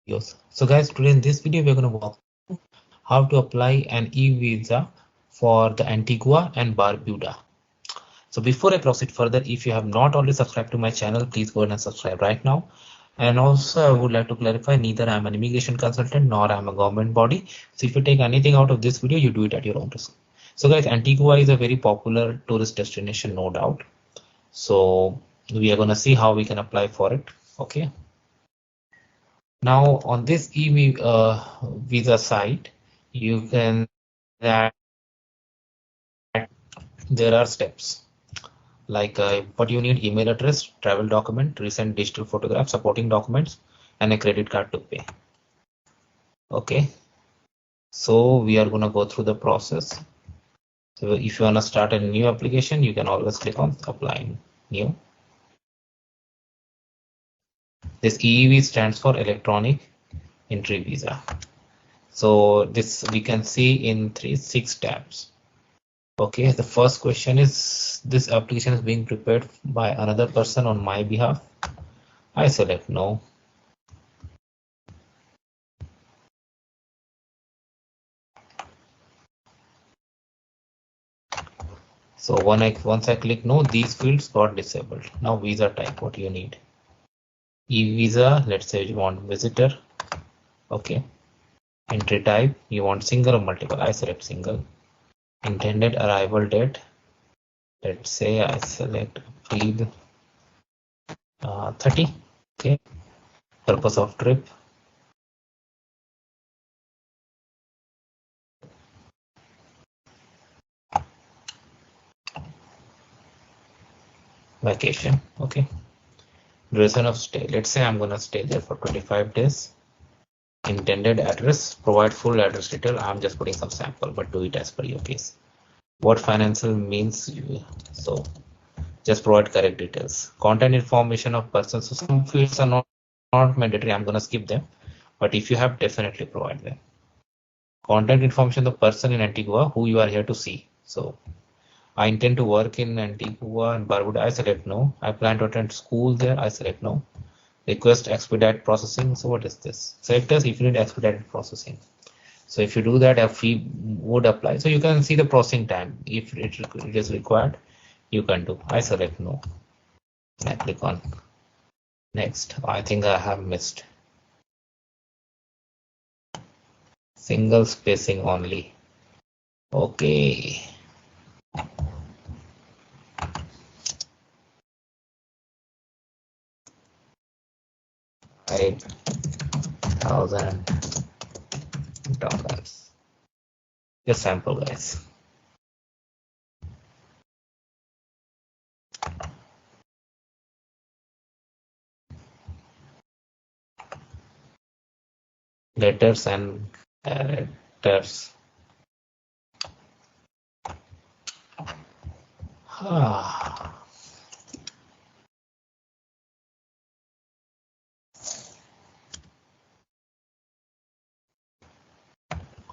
videos. So guys, today in this video we're going to walk through how to apply an e-visa for the Antigua and Barbuda. So before I proceed further, if you have not already subscribed to my channel, please go ahead and subscribe right now. And also I would like to clarify, neither I am an immigration consultant nor I am a government body. So if you take anything out of this video, you do it at your own risk. So guys, Antigua is a very popular tourist destination, no doubt. So we are going to see how we can apply for it. Okay. Now on this visa site, you can that there are steps like what you need: email address, travel document, recent digital photograph, supporting documents, and a credit card to pay. Okay, so we are gonna go through the process. So if you wanna start a new application, you can always click on apply new. This EEV stands for electronic entry visa. So this we can see in 6 tabs. Okay, the first question is, this application is being prepared by another person on my behalf. I select no. So once I click no, these fields got disabled. Now visa type, what you need. E-visa, let's say you want visitor. Okay. Entry type, you want single or multiple. I select single. Intended arrival date, let's say I select April 30. Okay. Purpose of trip, vacation. Okay. Duration of stay, let's say I'm gonna stay there for 25 days. Intended address, provide full address detail. I'm just putting some sample, but do it as per your case. What financial means so just provide correct details. Contact information of person, so some fields are not mandatory, I'm gonna skip them, but if you have, definitely provide them. Contact information of the person in Antigua who you are here to see. So I intend to work in Antigua and Barbuda. I select no. I plan to attend school there. I select no. Request expedite processing. So what is this? Select as if you need expedited processing. So if you do that, a fee would apply. So you can see the processing time. If it is required, you can do. I select no. I click on next. I think I have missed. Single spacing only. Okay. $8,000. Just sample, guys. Letters and characters.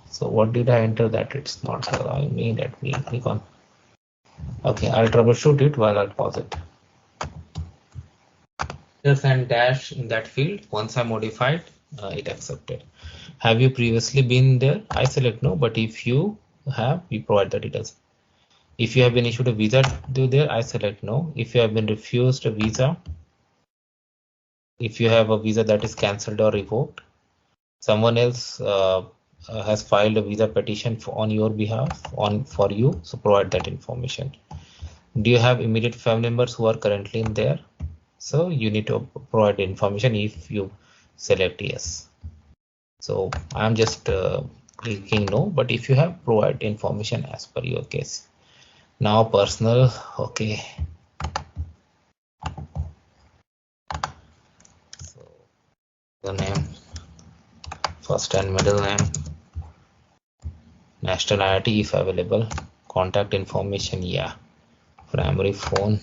So what did I enter that it's not allowing me? Let me click on. Okay, I'll troubleshoot it while I'll pause it. Letters and dash in that field. Once I modified, it accepted. Have you previously been there? I select no, but if you have, we provide the details. If you have been issued a visa to there, I select no. If you have been refused a visa, if you have a visa that is cancelled or revoked, someone else has filed a visa petition on your behalf for you, so provide that information. Do you have immediate family members who are currently in there? So you need to provide information if you select yes. So I'm just clicking no, but if you have, provide information as per your case. Now personal, okay. So the name, first and middle name, nationality if available, contact information, yeah, primary phone,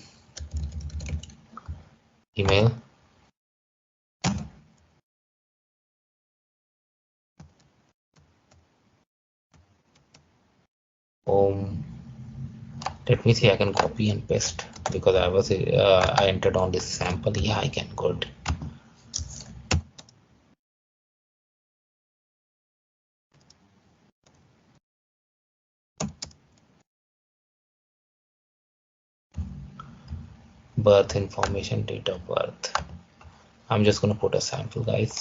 email, home. Let me see, I can copy and paste because I entered on this sample. Yeah, I can. Good. birth information, date of birth. I'm just going to put a sample, guys.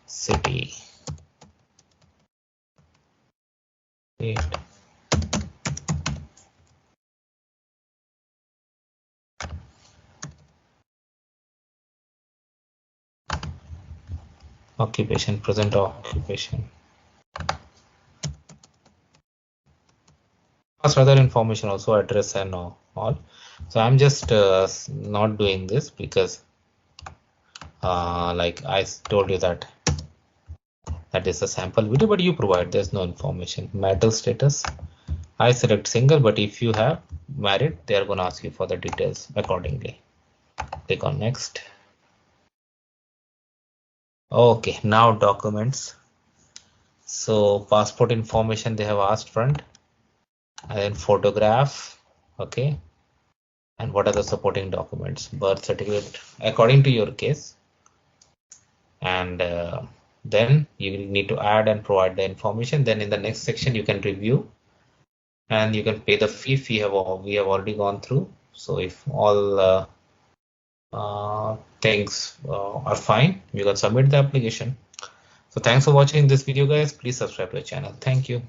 City, date, occupation, present occupation. Plus other information also, address and all. So I'm just not doing this because like I told you that is a sample video, but you provide, there's no information. Marital status, I select single, but if you have married, they are going to ask you for the details accordingly. Click on next. Okay, now documents. So passport information they have asked front, and then photograph. Okay, and what are the supporting documents? Birth certificate according to your case, and then you will need to add and provide the information. Then in the next section you can review and you can pay the fee. We have already gone through. So if all things are fine, you can submit the application. So thanks for watching this video, guys. Please subscribe to the channel. Thank you.